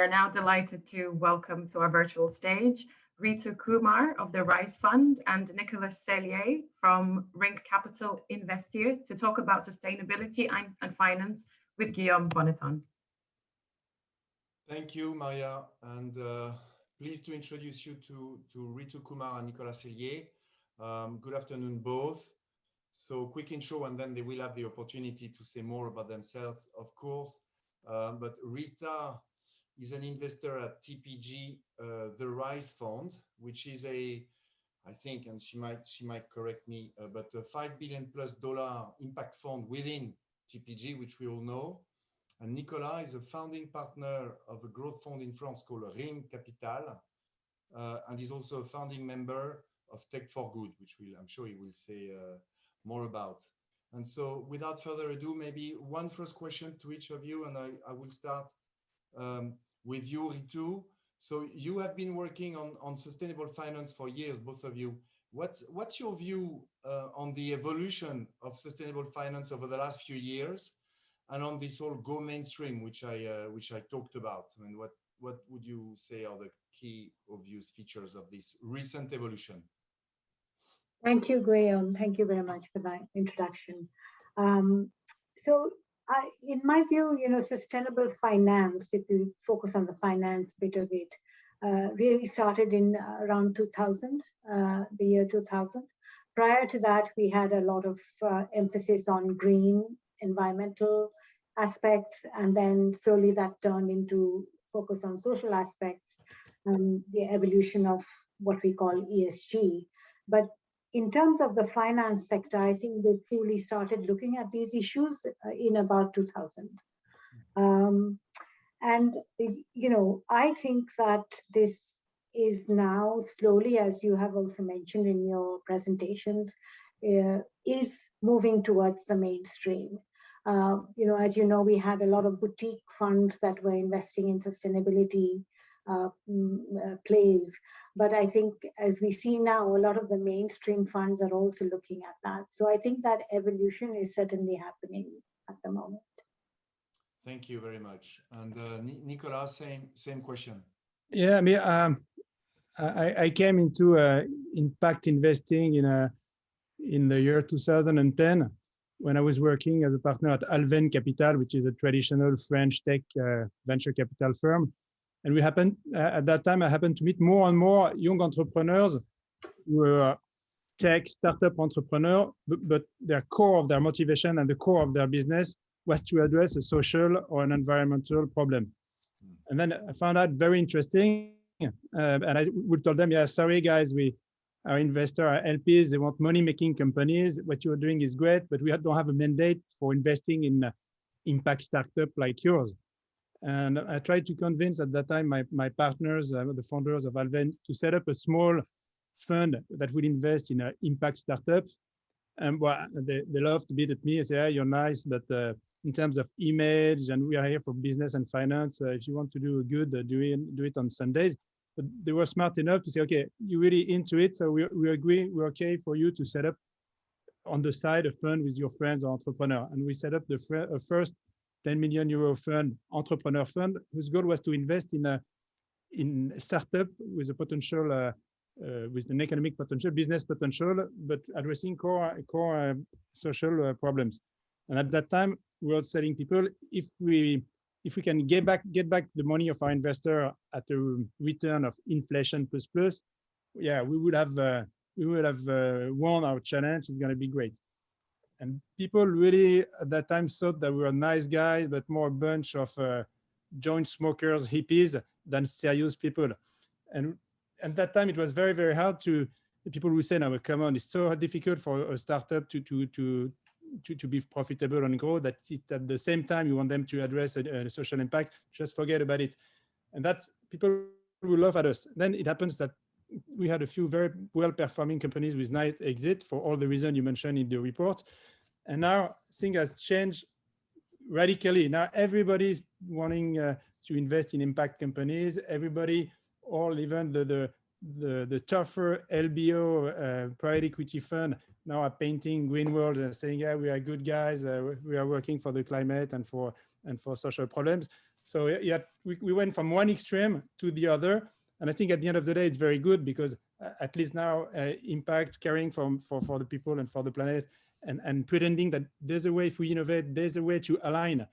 are now delighted to welcome to our virtual stage Ritu Kumar of the Rise Fund and Nicolas Celier from Rink Capital Investir to talk about sustainability and finance with Guillaume Bonneton. Thank you, Maria, and pleased to introduce you to Ritu Kumar and Nicolas Celier. Good afternoon, both. So quick intro, and then they will have the opportunity to say more about themselves, of course. But Rita is an investor at TPG, the Rise Fund, which is I think, and she might correct me, but a $5 billion+ impact fund within TPG, which we all know. And Nicolas is a founding partner of a growth fund in France called Rink Capital, and is also a founding member of Tech for Good, which I'm sure he will say more about. And so without further ado, maybe one first question to each of you, and I will start with you, Ritu. So you have been working on sustainable finance for years, both of you. What's your view on the evolution of sustainable finance over the last few years, and on this whole go mainstream, which I talked about? I mean, what would you say are the key obvious features of this recent evolution? Thank you, Guillaume. Thank you very much for that introduction. In my view, sustainable finance, if you focus on the finance bit of it, really started in around 2000, the year 2000. Prior to that, we had a lot of emphasis on green, environmental aspects, and then slowly that turned into focus on social aspects and the evolution of what we call ESG. But in terms of the finance sector, I think they truly started looking at these issues in about 2000. I think that this is now slowly, as you have also mentioned in your presentations, is moving towards the mainstream. As you know, we had a lot of boutique funds that were investing in sustainability plays. But I think as we see now, a lot of the mainstream funds are also looking at that. So I think that evolution is certainly happening at the moment. Thank you very much. And Nicolas, same question. Yeah, I mean, I came into impact investing in the year 2010 when I was working as a partner at Alven Capital, which is a traditional French tech venture capital firm. And we happened at that time, I happened to meet more and more young entrepreneurs who were tech startup entrepreneurs, but their core of their motivation and the core of their business was to address a social or an environmental problem. And then I found out very interesting, and I would tell them, yeah, sorry guys, our investor, our LPs, they want money-making companies. What you're doing is great, but we don't have a mandate for investing in impact startup like yours. And I tried to convince at that time my partners, the founders of Alven, to set up a small fund that would invest in impact startups. And well, they laughed a bit at me and say, "Yeah, you're nice, but in terms of image, and we are here for business and finance. If you want to do good, do it on Sundays." But they were smart enough to say, "Okay, you're really into it, so we agree. We're okay for you to set up on the side a fund with your friends or entrepreneur." And we set up the first 10 million euro fund, entrepreneur fund, whose goal was to invest in a startup with a potential, with an economic potential, business potential, but addressing core social problems. And at that time, we were telling people, if we can get back the money of our investor at a return of inflation plus, yeah, we would have won our challenge. It's going to be great. And people really at that time thought that we were nice guys, but more a bunch of joint smokers, hippies, than serious people. And at that time, it was very, very hard to people who say, "No, but come on, it's so difficult for a startup to be profitable and grow that at the same time you want them to address a social impact. Just forget about it." And that's people who laugh at us. Then it happens that we had a few very well-performing companies with nice exit for all the reasons you mentioned in the report. And now things have changed radically. Now everybody's wanting to invest in impact companies. Everybody, or even the tougher LBO private equity fund, now are painting green world and saying, "Yeah, we are good guys. We are working for the climate and for social problems." So yeah, we went from one extreme to the other. And I think at the end of the day, it's very good because at least now impact, caring for the people and for the planet, and pretending that there's a way, if we innovate, there's a way to align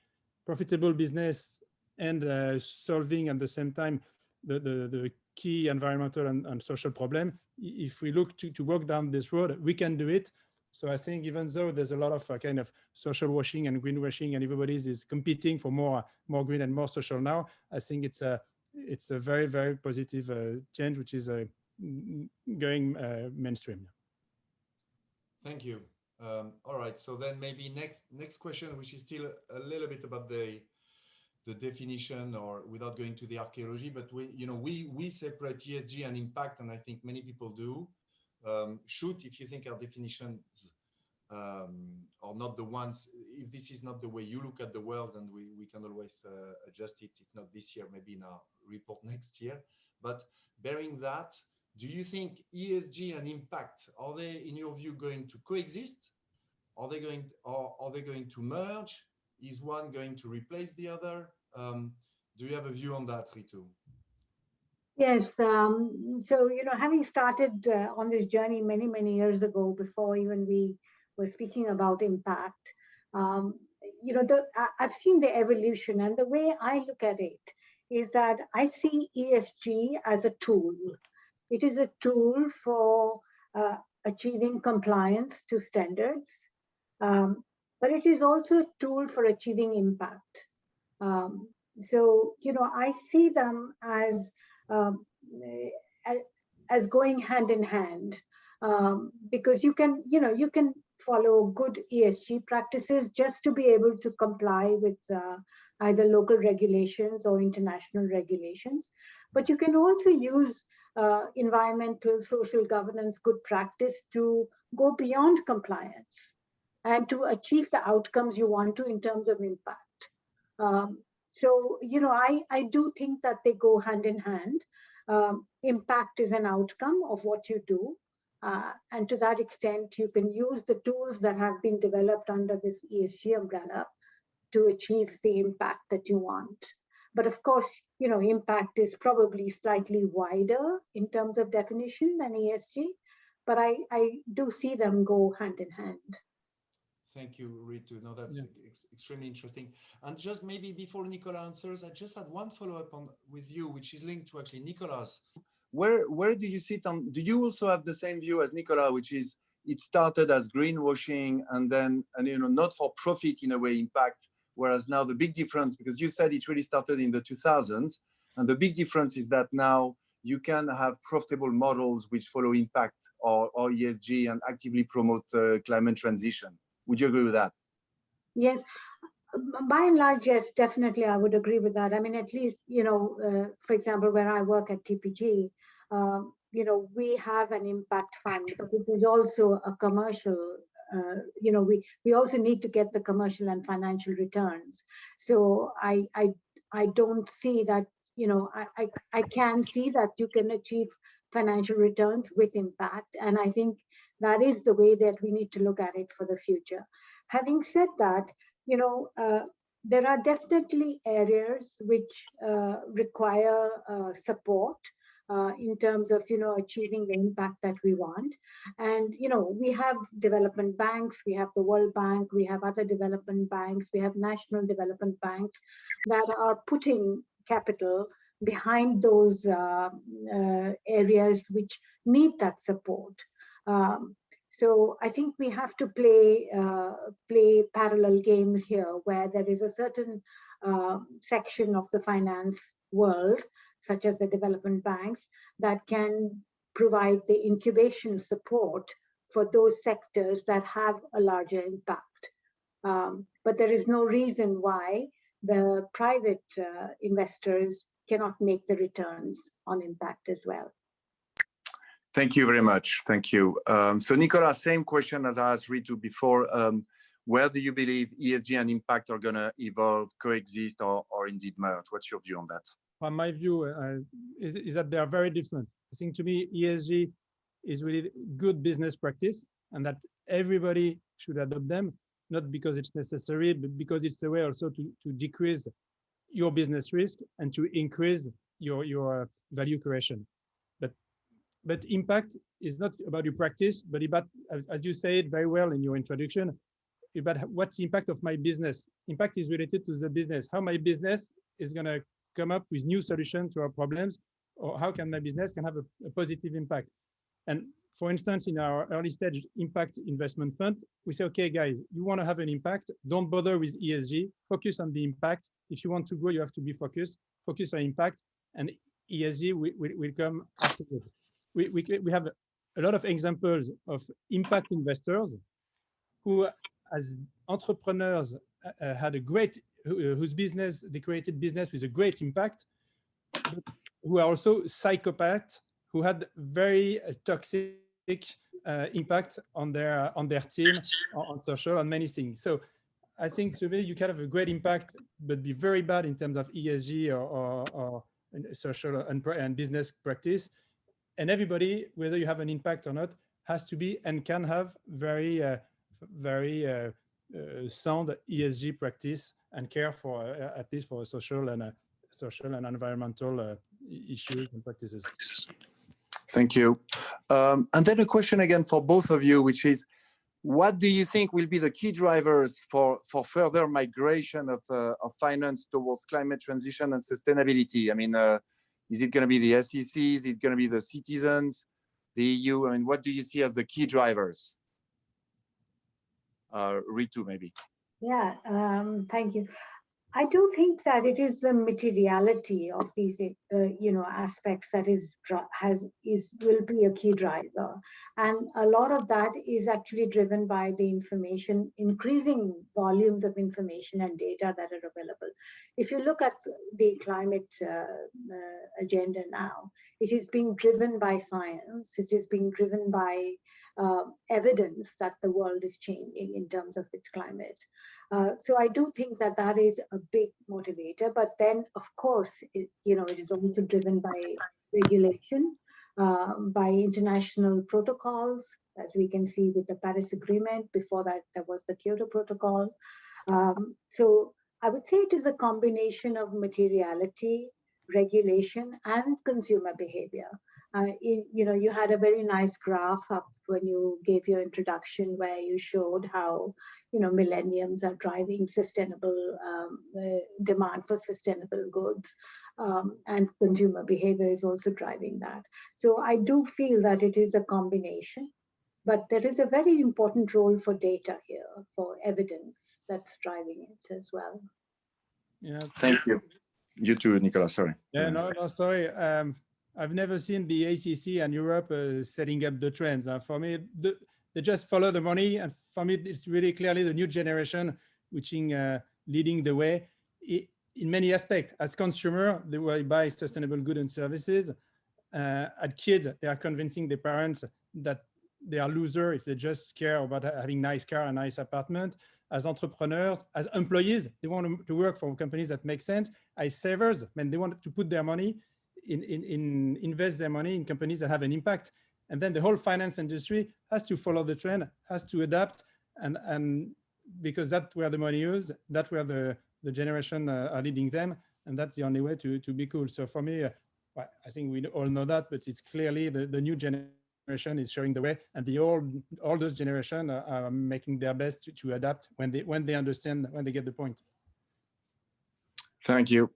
profitable business and solving at the same time the key environmental and social problem. If we look to walk down this road, we can do it. So I think even though there's a lot of kind of social washing and greenwashing, and everybody is competing for more green and more social now, I think it's a very, very positive change, which is going mainstream. Thank you. All right, so then maybe next question, which is still a little bit about the definition, or without going to the archaeology, but we separate ESG and impact, and I think many people do. Shoot, if you think our definitions are not the ones, if this is not the way you look at the world, and we can always adjust it, if not this year, maybe in our report next year. But bearing that, do you think ESG and impact, are they, in your view, going to coexist? Are they going to merge? Is one going to replace the other? Do you have a view on that, Ritu? Yes. So, having started on this journey many years ago, before even we were speaking about impact, I've seen the evolution, and the way I look at it is that I see ESG as a tool. It is a tool for achieving compliance to standards, but it is also a tool for achieving impact. So, I see them as going hand in hand, because you can follow good ESG practices just to be able to comply with either local regulations or international regulations. But you can also use environmental, social governance, good practice to go beyond compliance and to achieve the outcomes you want to in terms of impact. So, I do think that they go hand in hand. Impact is an outcome of what you do. And to that extent, you can use the tools that have been developed under this ESG umbrella to achieve the impact that you want. But of course, impact is probably slightly wider in terms of definition than ESG, but I do see them go hand in hand. Thank you, Ritu. No, that's extremely interesting. And just maybe before Nicolas answers, I just had one follow-up with you, which is linked to actually Nicolas. Where do you sit on? Do you also have the same view as Nicolas, which is it started as greenwashing and then not for profit in a way impact, whereas now the big difference, because you said it really started in the 2000s, and the big difference is that now you can have profitable models which follow impact or ESG and actively promote climate transition. Would you agree with that? Yes, by and large, yes, definitely, I would agree with that. I mean, at least, for example, where I work at TPG, we have an impact fund, but it is also a commercial, we also need to get the commercial and financial returns. So I don't see that, I can see that you can achieve financial returns with impact. And I think that is the way that we need to look at it for the future. Having said that, there are definitely areas which require support in terms of, achieving the impact that we want. And, we have development banks, we have the World Bank, we have other development banks, we have national development banks that are putting capital behind those areas which need that support. So I think we have to play parallel games here, where there is a certain section of the finance world, such as the development banks, that can provide the incubation support for those sectors that have a larger impact. But there is no reason why the private investors cannot make the returns on impact as well. Thank you very much. Thank you. So Nicolas, same question as I asked Ritu before. Where do you believe ESG and impact are going to evolve, coexist, or indeed merge? What's your view on that? Well, my view is that they are very different. I think to me, ESG is really good business practice, and that everybody should adopt them, not because it's necessary, but because it's a way also to decrease your business risk and to increase your value creation. But impact is not about your practice, but about, as you said very well in your introduction, about what's the impact of my business. Impact is related to the business, how my business is going to come up with new solutions to our problems, or how can my business can have a positive impact. And for instance, in our early stage impact investment fund, we say, okay, guys, you want to have an impact, don't bother with ESG, focus on the impact. If you want to grow, you have to be focus on impact, and ESG will come afterwards. We have a lot of examples of impact investors who, as entrepreneurs, had a great, whose business, they created business with a great impact, but who are also psychopaths who had very toxic impact on their team, on social, on many things. So I think to me, you can have a great impact, but be very bad in terms of ESG or social and business practice. And everybody, whether you have an impact or not, has to be and can have very sound ESG practice and care for at least for social and environmental issues and practices. Thank you. And then a question again for both of you, which is, what do you think will be the key drivers for further migration of finance towards climate transition and sustainability? I mean, is it going to be the SEC? Is it going to be the citizens, the EU? I mean, what do you see as the key drivers? Ritu, maybe. Yeah, thank you. I do think that it is the materiality of these, aspects that will be a key driver, and a lot of that is actually driven by the information, increasing volumes of information and data that are available. If you look at the climate agenda now, it is being driven by science. It is being driven by evidence that the world is changing in terms of its climate. So I do think that that is a big motivator, but then of course, it is also driven by regulation, by international protocols, as we can see with the Paris Agreement. Before that, there was the Kyoto Protocol. So I would say it is a combination of materiality, regulation, and consumer behavior. You had a very nice graph up when you gave your introduction, where you showed how millenniums are driving sustainable demand for sustainable goods, and consumer behavior is also driving that. So I do feel that it is a combination, but there is a very important role for data here, for evidence that's driving it as well. Yeah. Thank you. You too, Nicolas. Sorry. Yeah. No. Sorry. I've never seen the ACC and Europe setting up the trends. For me, they just follow the money, and for me, it's really clearly the new generation which is leading the way in many aspects. As consumer, they will buy sustainable goods and services. As kids, they are convincing their parents that they are losers if they just care about having nice car and nice apartment. As entrepreneurs, as employees, they want to work for companies that make sense. As savers, they want to put their money invest their money in companies that have an impact. And then the whole finance industry has to follow the trend, has to adapt, and because that's where the money is, that's where the generation are leading them, and that's the only way to be cool. So for me, I think we all know that, but it's clearly the new generation is showing the way, and the older generation are making their best to adapt when they understand, when they get the point. Thank you.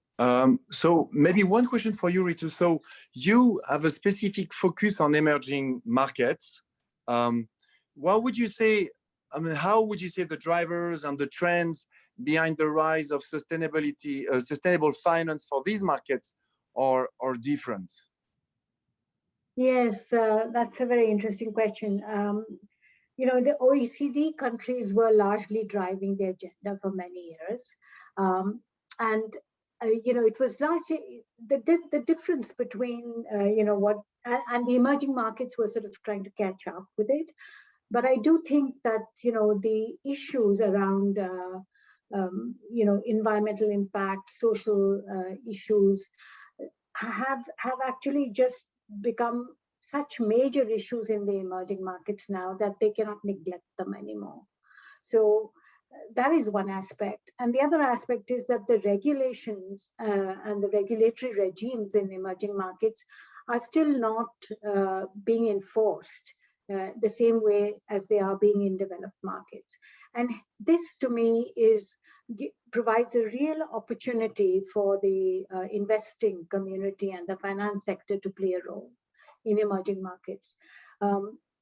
So maybe one question for you, Ritu. So you have a specific focus on emerging markets. What would you say, how would you say the drivers and the trends behind the rise of sustainable finance for these markets are different? Yes, that's a very interesting question. The OECD countries were largely driving the agenda for many years. It was largely the difference between, and the emerging markets were sort of trying to catch up with it. But I do think that, the issues around, environmental impact, social issues have actually just become such major issues in the emerging markets now that they cannot neglect them anymore. So that is one aspect. And the other aspect is that the regulations and the regulatory regimes in emerging markets are still not being enforced the same way as they are being in developed markets. And this, to me, provides a real opportunity for the investing community and the finance sector to play a role in emerging markets.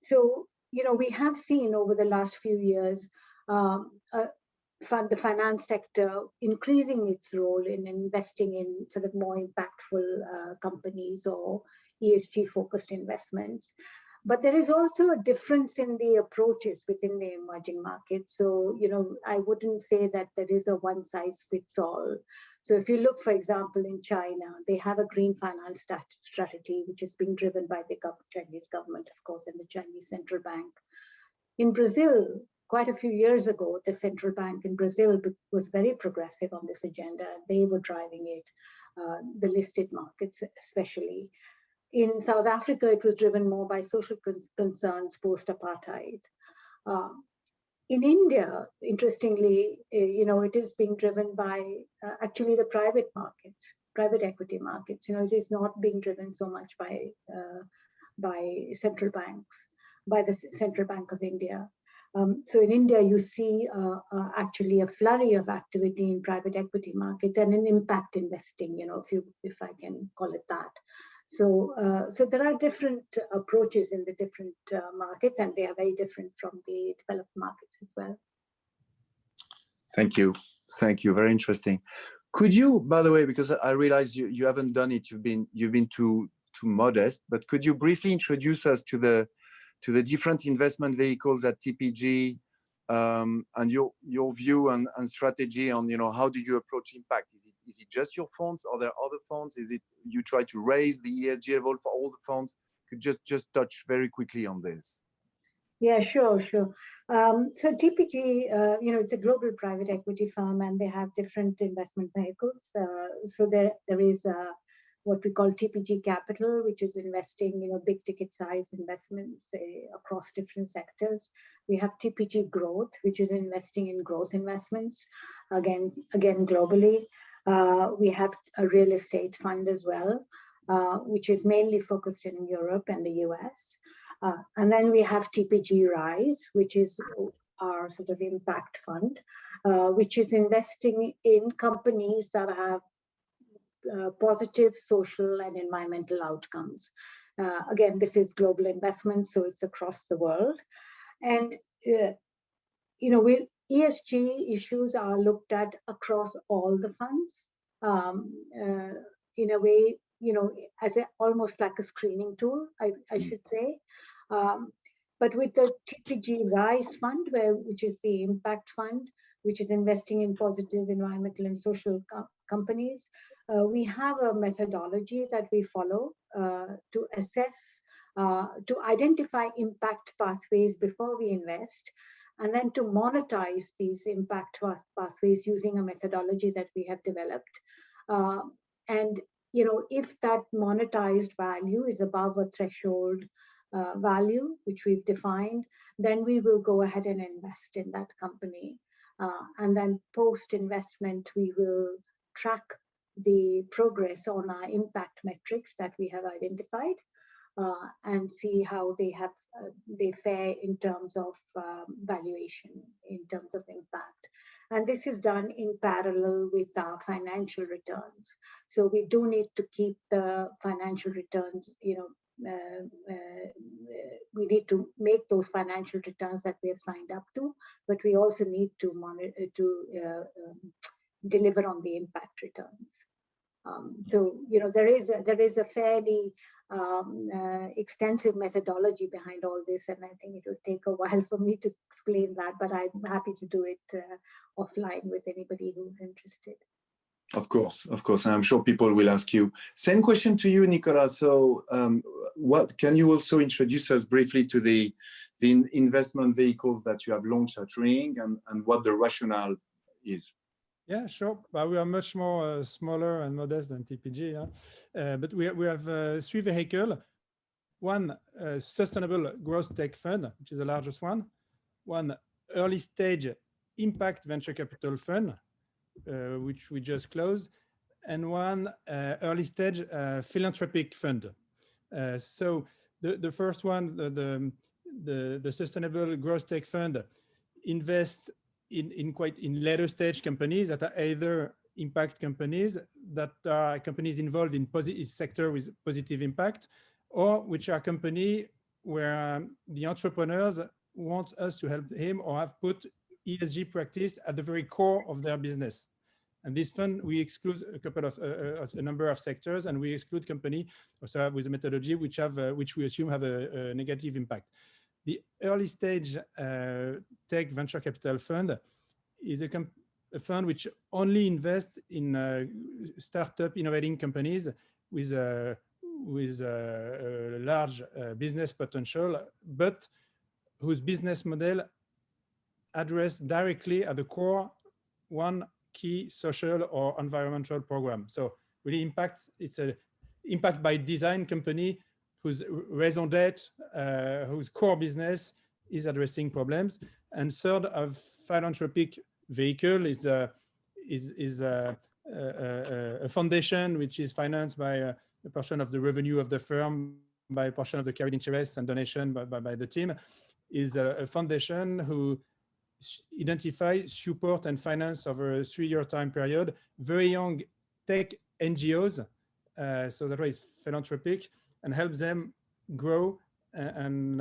So, we have seen over the last few years the finance sector increasing its role in investing in sort of more impactful companies or ESG-focused investments. But there is also a difference in the approaches within the emerging markets. So, I wouldn't say that there is a one-size-fits-all. So if you look, for example, in China, they have a green finance strategy, which is being driven by the Chinese government, of course, and the Chinese central bank. In Brazil, quite a few years ago, the central bank in Brazil was very progressive on this agenda. They were driving it, the listed markets especially. In South Africa, it was driven more by social concerns post-apartheid. In India, interestingly, it is being driven by actually the private markets, private equity markets. It is not being driven so much by central banks, by the Central Bank of India. So in India, you see actually a flurry of activity in private equity markets and in impact investing, if I can call it that. So there are different approaches in the different markets, and they are very different from the developed markets as well. Thank you. Thank you. Very interesting. Could you, by the way, because I realize you haven't done it, you've been too modest, but could you briefly introduce us to the different investment vehicles at TPG, and your view and strategy on how do you approach impact? Is it just your funds? Are there other funds? Is it you try to raise the ESG level for all the funds? Could just touch very quickly on this. Yeah, sure. So TPG, it's a global private equity firm, and they have different investment vehicles. So there is what we call TPG Capital, which is investing, big ticket size investments across different sectors. We have TPG Growth, which is investing in growth investments, again globally. We have a real estate fund as well, which is mainly focused in Europe and the US. And then we have TPG Rise, which is our sort of impact fund, which is investing in companies that have positive social and environmental outcomes. Again, this is global investment, so it's across the world. And, ESG issues are looked at across all the funds in a way, as almost like a screening tool, I should say. But with the TPG Rise fund, which is the impact fund, which is investing in positive environmental and social companies, we have a methodology that we follow to assess, to identify impact pathways before we invest, and then to monetize these impact pathways using a methodology that we have developed. And if that monetized value is above a threshold value, which we've defined, then we will go ahead and invest in that company. And then post-investment, we will track the progress on our impact metrics that we have identified and see how they fare in terms of valuation, in terms of impact. And this is done in parallel with our financial returns. So we do need to keep the financial returns, we need to make those financial returns that we have signed up to, but we also need to deliver on the impact returns. So there is a fairly extensive methodology behind all this, and I think it would take a while for me to explain that, but I'm happy to do it offline with anybody who's interested. Of course, and I'm sure people will ask you. Same question to you, Nicolas. So, what can you also introduce us briefly to the investment vehicles that you have launched at Ring and what the rationale is? Yeah, sure. But we are much more smaller and modest than TPG. Yeah? But we have 3 vehicles. One sustainable growth tech fund, which is the largest one. One early stage impact venture capital fund, which we just closed, and one early stage philanthropic fund. So the first one, the Sustainable Growth Tech Fund, invests in later stage companies that are either impact companies, that are companies involved in sector with positive impact, or which are company where the entrepreneurs want us to help him or have put ESG practice at the very core of their business. And this fund, we exclude a number of sectors, and we exclude company also with a methodology which we assume have a negative impact. The early stage tech venture capital fund is a fund which only invests in startup innovating companies with a large business potential, but whose business model address directly at the core one key social or environmental program. So really it's a impact by design company whose raison d'etre, whose core business is addressing problems. And third, a philanthropic vehicle is a foundation which is financed by a portion of the revenue of the firm, by a portion of the carried interest and donation by the team, is a foundation who identify, support, and finance over a 3-year time period very young tech NGOs, so that way it's philanthropic, and helps them grow and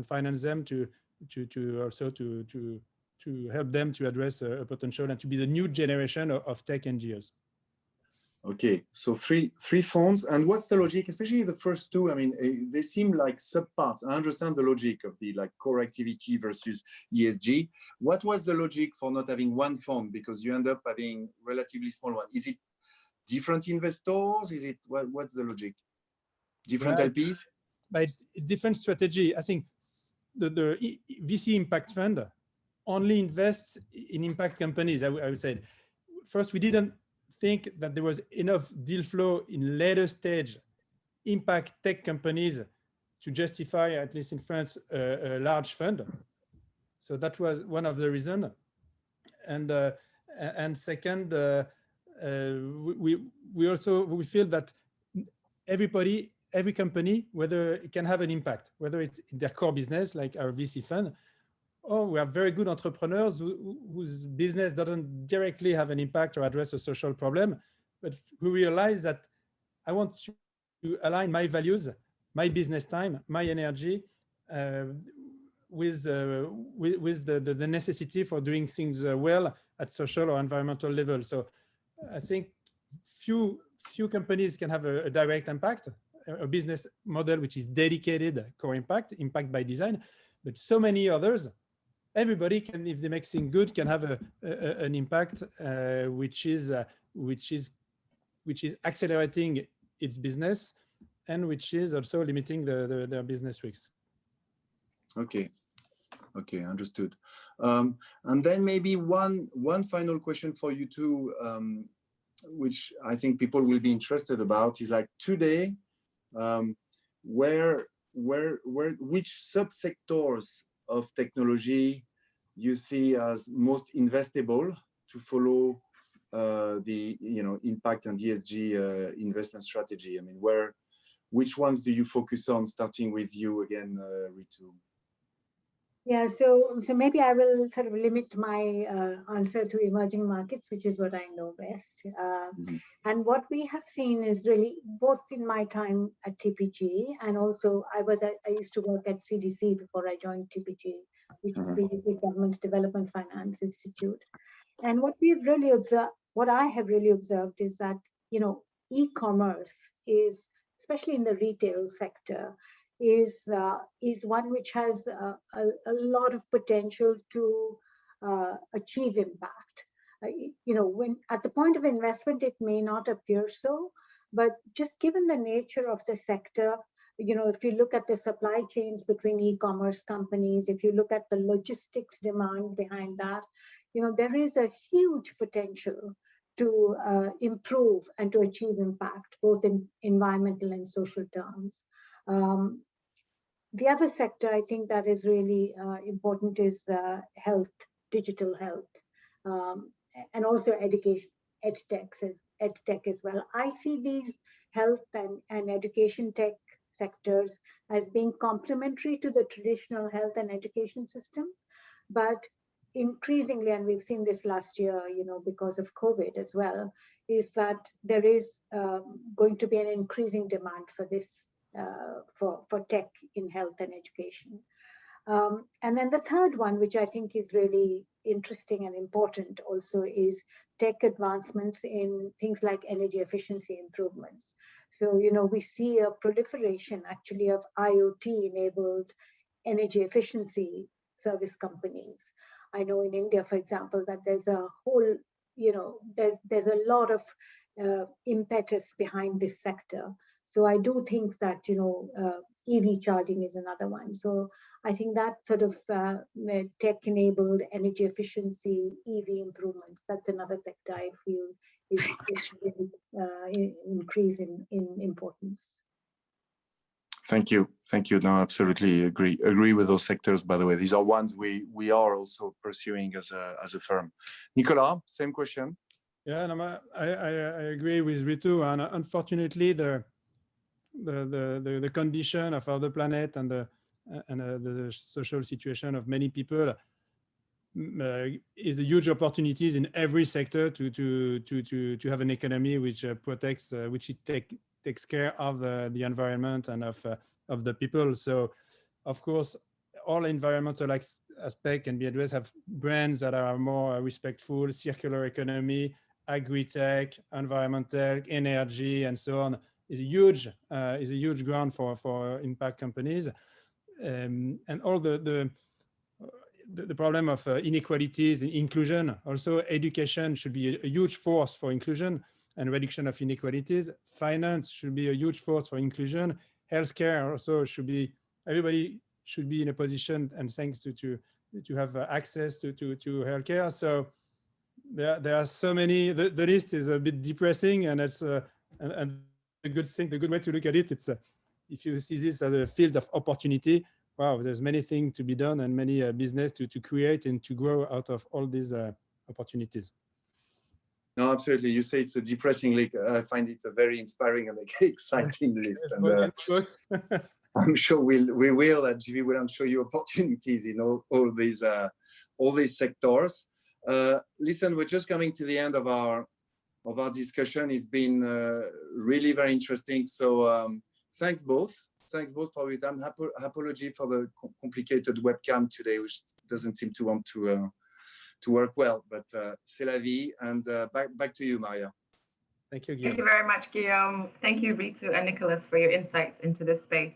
finance them to help them to address a potential and to be the new generation of tech NGOs. Okay, so three funds, and what's the logic, especially the first two? I mean, they seem like subparts. I understand the logic of the core activity versus ESG. What was the logic for not having one fund, because you end up having relatively small one? Is it different investors? Is it what's the logic? Different LPs? But it's different strategy. I think the VC impact fund only invests in impact companies. I would say, first, we didn't think that there was enough deal flow in later stage impact tech companies to justify, at least in France, a large fund. So that was one of the reasons. And second, we feel that every company, whether it can have an impact, whether it's in their core business, like our VC fund, or we have very good entrepreneurs whose business doesn't directly have an impact or address a social problem, but who realize that I want to align my values, my business time, my energy with the necessity for doing things well at social or environmental level. So I think few companies can have a direct impact, a business model which is dedicated core impact by design, but so many others, everybody can, if they make things good, can have an impact which is accelerating its business and which is also limiting their business risks. Okay, understood. And then maybe one final question for you two, which I think people will be interested about, is like today, which subsectors of technology you see as most investable to follow the impact and ESG investment strategy? I mean, which ones do you focus on? Starting with you again, Ritu. Yeah, so maybe I will sort of limit my answer to emerging markets, which is what I know best. And what we have seen is really, both in my time at TPG, and also I used to work at CDC before I joined TPG, which is the Government's Development Finance Institute. And what I have really observed is that, e-commerce is, especially in the retail sector, is one which has a lot of potential to achieve impact. When at the point of investment, it may not appear so, but just given the nature of the sector, if you look at the supply chains between e-commerce companies, if you look at the logistics demand behind that, there is a huge potential to improve and to achieve impact, both in environmental and social terms. The other sector I think that is really important is health, digital health, and also education, edtech as well. I see these health and education tech sectors as being complementary to the traditional health and education systems, but increasingly, and we've seen this last year, because of COVID as well, is that there is going to be an increasing demand for this, for tech in health and education. And then the third one, which I think is really interesting and important also, is tech advancements in things like energy efficiency improvements. So, we see a proliferation actually of IoT-enabled energy efficiency service companies. I know in India, for example, that there's a whole, there's a lot of impetus behind this sector. So I do think that, EV charging is another one. So I think that sort of tech-enabled energy efficiency, EV improvements, that's another sector I feel is really increase in importance. Thank you. No, absolutely agree with those sectors. By the way, these are ones we are also pursuing as a firm. Nicolas, same question. Yeah, no, I agree with Ritu, and unfortunately, the condition of our planet and the social situation of many people is a huge opportunities in every sector to have an economy which protects, which takes care of the environment and of the people. So, of course, all environmental aspects can be addressed. Have brands that are more respectful, circular economy, agri-tech, environmental, energy, and so on. Is a huge ground for impact companies, and all the problem of inequalities and inclusion. Also, education should be a huge force for inclusion and reduction of inequalities. Finance should be a huge force for inclusion. Healthcare also should be, everybody should be in a position, and thanks to have access to healthcare. So there are so many. The list is a bit depressing, and it's and the good thing, the good way to look at it, it's if you see this as a field of opportunity, wow, there's many things to be done and many business to create and to grow out of all these opportunities. No, absolutely. You say it's a depressing list. I find it a very inspiring and exciting list. And I'm sure we will at GP Bullhound show you opportunities in all these sectors. Listen, we're just coming to the end of our discussion. It's been really very interesting. So thanks both for your time. Apology for the complicated webcam today, which doesn't seem to want to work well, but c'est la vie. And back to you, Maria. Thank you, Guillaume. Thank you very much, Guillaume. Thank you, Ritu and Nicolas, for your insights into this space.